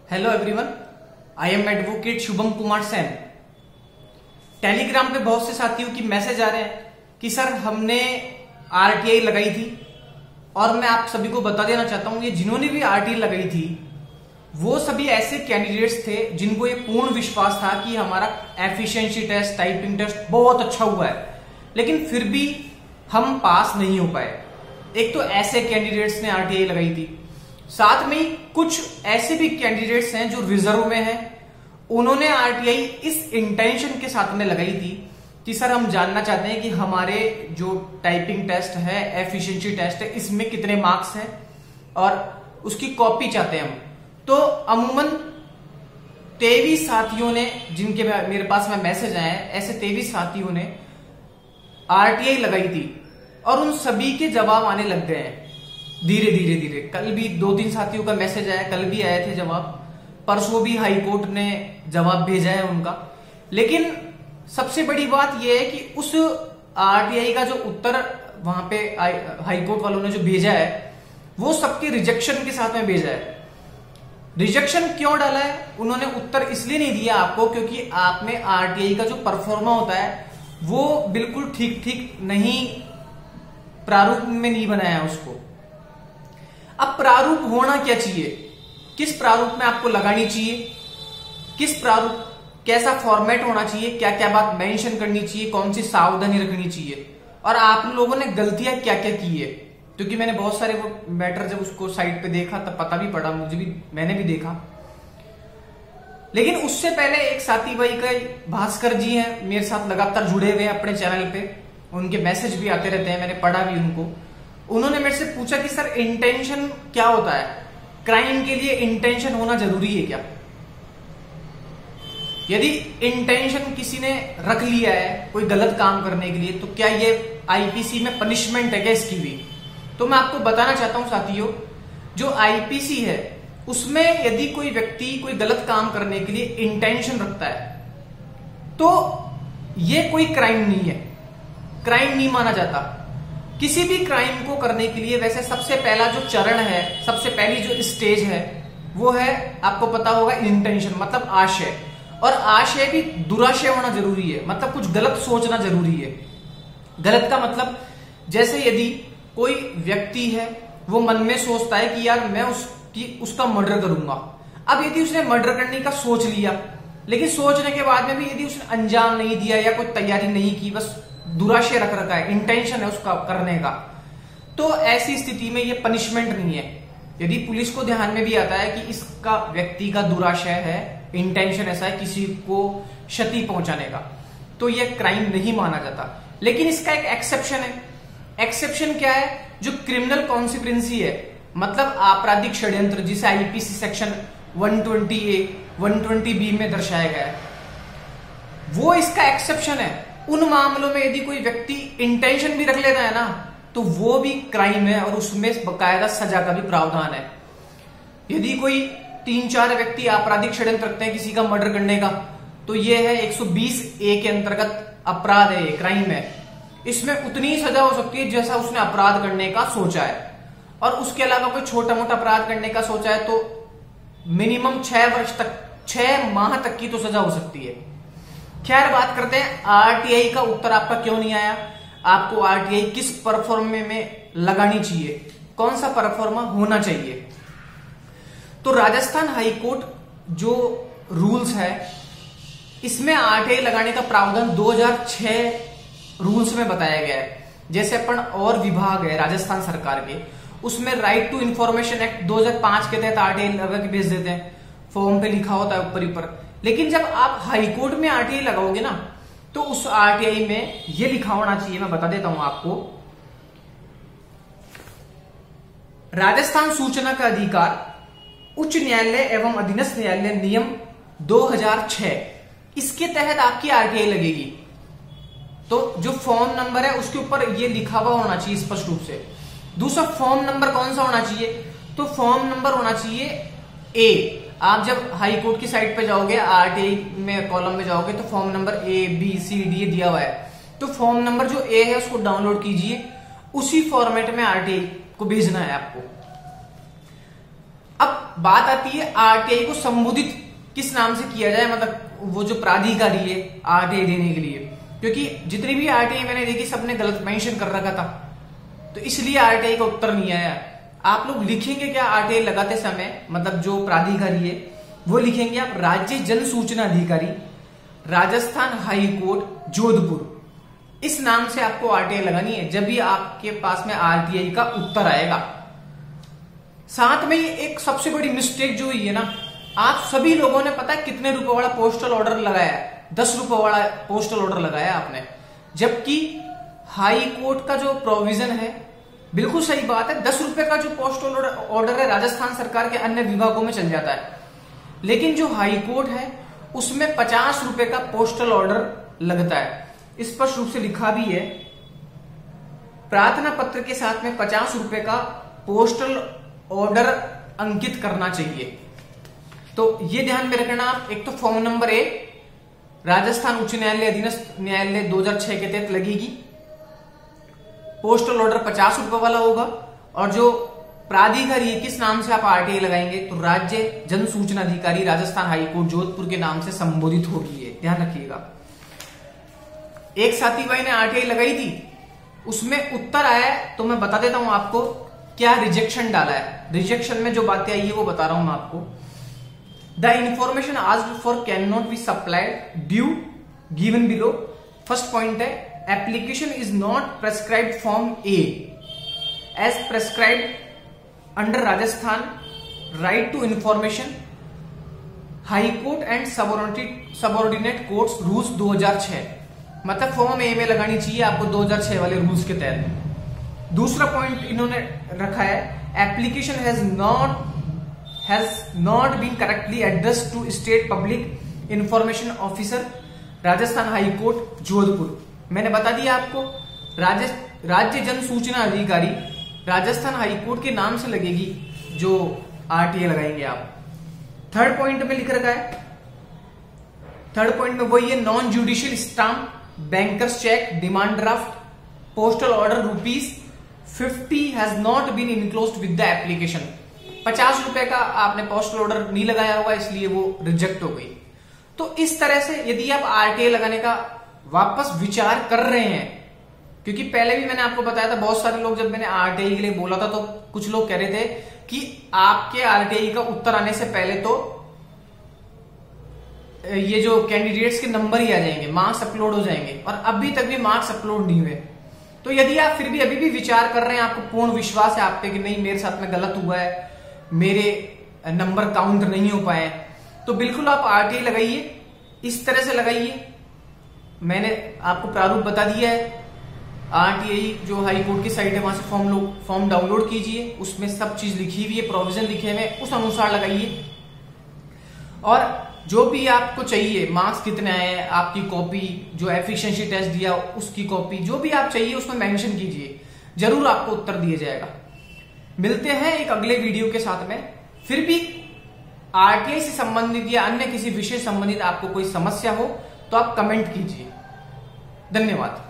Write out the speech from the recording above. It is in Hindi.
Hello everyone, I am advocate Shubham Kumar Sen. Telegram पे बहुत से साथियों की मैसेज आ रहे हैं कि सर हमने आरटीआई लगाई थी, और मैं आप सभी को बता देना चाहता हूं ये जिन्होंने भी आरटीआई लगाई थी वो सभी ऐसे कैंडिडेट्स थे जिनको ये पूर्ण विश्वास था कि हमारा एफिशिएंसी टेस्ट, टाइपिंग टेस्ट बहुत अच्छा हुआ है, लेकिन फिर भी हम पास नहीं हो पाए। एक तो ऐसे कैंडिडेट्स ने आरटीआई लगाई थी, साथ में ही कुछ ऐसे भी कैंडिडेट्स हैं जो रिजर्व में हैं, उन्होंने आरटीआई इस इंटेंशन के साथ में लगाई थी कि सर हम जानना चाहते हैं कि हमारे जो टाइपिंग टेस्ट है, एफिशिएंसी टेस्ट है, इसमें कितने मार्क्स हैं और उसकी कॉपी चाहते हैं हम। तो अमूमन 23 साथियों ने, जिनके मेरे पास में मैसेज आए हैं, ऐसे 23 साथियों ने आरटीआई लगाई थी और उन सभी के जवाब आने लग गए हैं धीरे धीरे धीरे। कल भी 2-3 साथियों का मैसेज आया, कल भी आए थे जवाब, परसों भी हाई कोर्ट ने जवाब भेजा है उनका। लेकिन सबसे बड़ी बात यह है कि उस आरटीआई का जो उत्तर वहां पे हाई कोर्ट वालों ने जो भेजा है वो सबके रिजेक्शन के साथ में भेजा है। रिजेक्शन क्यों डाला है? उन्होंने उत्तर इसलिए नहीं दिया आपको क्योंकि आपने आरटीआई का जो परफॉर्मा होता है वो बिल्कुल ठीक ठीक नहीं, प्रारूप में नहीं बनाया उसको। अब प्रारूप होना क्या चाहिए, किस प्रारूप में आपको लगानी चाहिए, किस प्रारूप, कैसा फॉर्मेट होना चाहिए, क्या क्या बात मेंशन करनी चाहिए, कौन सी सावधानी रखनी चाहिए, और आप लोगों ने गलतियां क्या क्या की है। क्योंकि मैंने बहुत सारे वो मैटर जब उसको साइट पे देखा तब पता भी पड़ा, मुझे भी, मैंने भी देखा। लेकिन उससे पहले एक साथी भाई का भास्कर जी हैं, मेरे साथ लगातार जुड़े हुए हैं अपने चैनल पे, उनके मैसेज भी आते रहते हैं, मैंने पढ़ा भी उनको। उन्होंने मेरे से पूछा कि सर इंटेंशन क्या होता है, क्राइम के लिए इंटेंशन होना जरूरी है क्या? यदि इंटेंशन किसी ने रख लिया है कोई गलत काम करने के लिए तो क्या ये आईपीसी में पनिशमेंट है क्या इसकी भी? तो मैं आपको बताना चाहता हूं साथियों, जो आईपीसी है उसमें यदि कोई व्यक्ति कोई गलत काम करने के लिए इंटेंशन रखता है तो ये कोई क्राइम नहीं है, क्राइम नहीं माना जाता। किसी भी क्राइम को करने के लिए वैसे सबसे पहला जो चरण है, सबसे पहली जो स्टेज है वो है, आपको पता होगा, इंटेंशन मतलब आशय। और आशय भी दुराशय होना जरूरी है, मतलब कुछ गलत सोचना जरूरी है। गलत का मतलब जैसे यदि कोई व्यक्ति है वो मन में सोचता है कि यार मैं उसका मर्डर करूंगा। अब यदि उसने मर्डर करने का सोच लिया, लेकिन सोचने के बाद में भी यदि उसने अंजाम नहीं दिया या कोई तैयारी नहीं की, बस दुराशय रख रखा है, इंटेंशन है उसका करने का, तो ऐसी स्थिति में ये पनिशमेंट नहीं है। यदि पुलिस को ध्यान में भी आता है कि इसका व्यक्ति का दुराशय है, इंटेंशन ऐसा है किसी को क्षति पहुंचाने का, तो यह क्राइम नहीं माना जाता। लेकिन इसका एक एक्सेप्शन है। एक्सेप्शन क्या है? जो क्रिमिनल कॉन्सिक्वेंसी है, मतलब आपराधिक षड्यंत्र, जिसे आईपीसी सेक्शन 120A 120B में दर्शाया गया है, वो इसका एक्सेप्शन है। उन मामलों में यदि कोई व्यक्ति इंटेंशन भी रख लेता है ना तो वो भी क्राइम है और उसमें बकायदा सजा का भी प्रावधान है। यदि कोई 3-4 व्यक्ति आपराधिक षड्यंत्र रखते हैं किसी का मर्डर करने का, तो ये है 120A के अंतर्गत अपराध है, ये क्राइम है। इसमें उतनी सजा हो सकती है जैसा उसने अपराध करने का सोचा है, और उसके अलावा कोई छोटा मोटा अपराध करने का सोचा है तो मिनिमम 6 माह तक की तो सजा हो सकती है। खैर, बात करते हैं आरटीआई का उत्तर आपका क्यों नहीं आया, आपको आरटीआई किस परफॉर्मे में लगानी चाहिए, कौन सा परफॉर्मा होना चाहिए। तो राजस्थान हाईकोर्ट जो रूल्स है इसमें आरटीआई लगाने का प्रावधान 2006 रूल्स में बताया गया है। जैसे अपन और विभाग है राजस्थान सरकार के, उसमें राइट टू इंफॉर्मेशन एक्ट 2005 के तहत आरटीआई लगा के भेज देते हैं, फॉर्म पे लिखा होता है ऊपर ही पर। लेकिन जब आप हाईकोर्ट में आरटीआई लगाओगे ना तो उस आरटीआई में यह लिखा होना चाहिए, मैं बता देता हूं आपको, राजस्थान सूचना का अधिकार उच्च न्यायालय एवं अधीनस्थ न्यायालय नियम 2006, इसके तहत आपकी आरटीआई लगेगी। तो जो फॉर्म नंबर है उसके ऊपर ये लिखा हुआ होना चाहिए स्पष्ट रूप से। दूसरा, फॉर्म नंबर कौन सा होना चाहिए? तो फॉर्म नंबर होना चाहिए A। आप जब हाई कोर्ट की साइट पे जाओगे, आरटीआई में कॉलम में जाओगे तो form number A, B, C, D दिया हुआ है। तो फॉर्म नंबर जो A है उसको डाउनलोड कीजिए, उसी फॉर्मेट में आरटीआई को भेजना है आपको। अब बात आती है आरटीआई को संबोधित किस नाम से किया जाए, मतलब वो जो प्राधिकारी है आरटीआई देने के लिए, क्योंकि जितनी भी आरटीआई मैंने देखी सबने गलत मेंशन कर रखा था, तो इसलिए आरटीआई का उत्तर नहीं आया। आप लोग लिखेंगे क्या आरटीआई लगाते समय, मतलब जो प्राधिकारी है वो लिखेंगे आप राज्य जन सूचना अधिकारी, राजस्थान हाई कोर्ट जोधपुर, इस नाम से आपको आरटीआई लगानी है जब भी आपके पास में आरटीआई का उत्तर आएगा। साथ में ये एक सबसे बड़ी मिस्टेक जो हुई है ना, आप सभी लोगों ने पता है कितने रुपए वाला पोस्टल ऑर्डर लगाया है, 10 रुपए वाला पोस्टल ऑर्डर लगाया आपने, जबकि हाई कोर्ट का जो प्रोविजन है बिल्कुल सही बात है, 10 रुपए का जो पोस्टल ऑर्डर है राजस्थान सरकार के अन्य विभागों में चल जाता है, लेकिन जो हाई कोर्ट है उसमें 50 रुपए का पोस्टल ऑर्डर लगता है। स्पष्ट रूप से लिखा भी है, प्रार्थना पत्र के साथ में 50 रुपए का पोस्टल ऑर्डर अंकित करना चाहिए। तो ये ध्यान में रखना आप। एक तो फॉर्म नंबर 1 राजस्थान उच्च न्यायालय अधीनस्थ न्यायालय 2006 के तहत लगेगी, पोस्टल ऑर्डर 50 रुपए वाला होगा, और जो प्राधिकारी है किस नाम से आप आरटीआई लगाएंगे तो राज्य जन सूचना अधिकारी राजस्थान हाईकोर्ट जोधपुर के नाम से संबोधित होगी, ये ध्यान रखिएगा। एक साथी भाई ने आरटीआई लगाई थी, उसमें उत्तर आया है, तो मैं बता देता हूं आपको क्या रिजेक्शन डाला है। रिजेक्शन में जो बातें आई है वो बता रहा हूं मैं आपको। The information asked for can not be supplied due given below. First point है application is not prescribed form a as prescribed under Rajasthan right to information high court and subordinate courts rules 2006, मतलब फॉर्म ए में लगानी चाहिए आपको 2006 वाले रूल्स के तहत। दूसरा पॉइंट इन्होंने रखा है application has not been correctly addressed to state public information officer Rajasthan high court Jodhpur. मैंने बता दिया आपको, राज्य जन सूचना अधिकारी राजस्थान हाई कोर्ट के नाम से लगेगी जो आरटीआई लगाएंगे आप। थर्ड पॉइंट में लिख रखा है, थर्ड पॉइंट में वही है non judicial stamp bankers cheque demand draft postal order ₹50 has not been enclosed with the application. 50 रुपए का आपने पोस्टल ऑर्डर नहीं लगाया होगा, इसलिए वो रिजेक्ट हो गई। तो इस तरह से यदि आप आरटीआई लगाने का वापस विचार कर रहे हैं, क्योंकि पहले भी मैंने आपको बताया था, बहुत सारे लोग जब मैंने आरटीआई के लिए बोला था तो कुछ लोग कह रहे थे कि आपके आरटीआई का उत्तर आने से पहले तो ये जो कैंडिडेट्स के नंबर ही आ जाएंगे, मार्क्स अपलोड हो जाएंगे, और अभी तक भी मार्क्स अपलोड नहीं हुए। तो यदि आप फिर भी अभी भी विचार कर रहे हैं, आपको पूर्ण विश्वास है आप पे कि नहीं मेरे साथ में गलत हुआ है, मेरे नंबर काउंट नहीं हो पाए, तो बिल्कुल आप आरटीआई लगाइए, इस तरह से लगाइए। मैंने आपको प्रारूप बता दिया है, आरटीआई जो हाई कोर्ट की साइट है वहां से फॉर्म डाउनलोड कीजिए, उसमें सब चीज लिखी हुई है, प्रोविजन लिखे हुए, उस अनुसार लगाइए। और जो भी आपको चाहिए, मार्क्स कितने आए, आपकी कॉपी, जो एफिशिएंसी टेस्ट दिया उसकी कॉपी, जो भी आप चाहिए उसमें मेंशन कीजिए, जरूर आपको उत्तर दिया जाएगा। मिलते हैं एक अगले वीडियो के साथ में। फिर भी आरटीआई से संबंधित या अन्य किसी विषय संबंधित आपको कोई समस्या हो तो आप कमेंट कीजिए। धन्यवाद।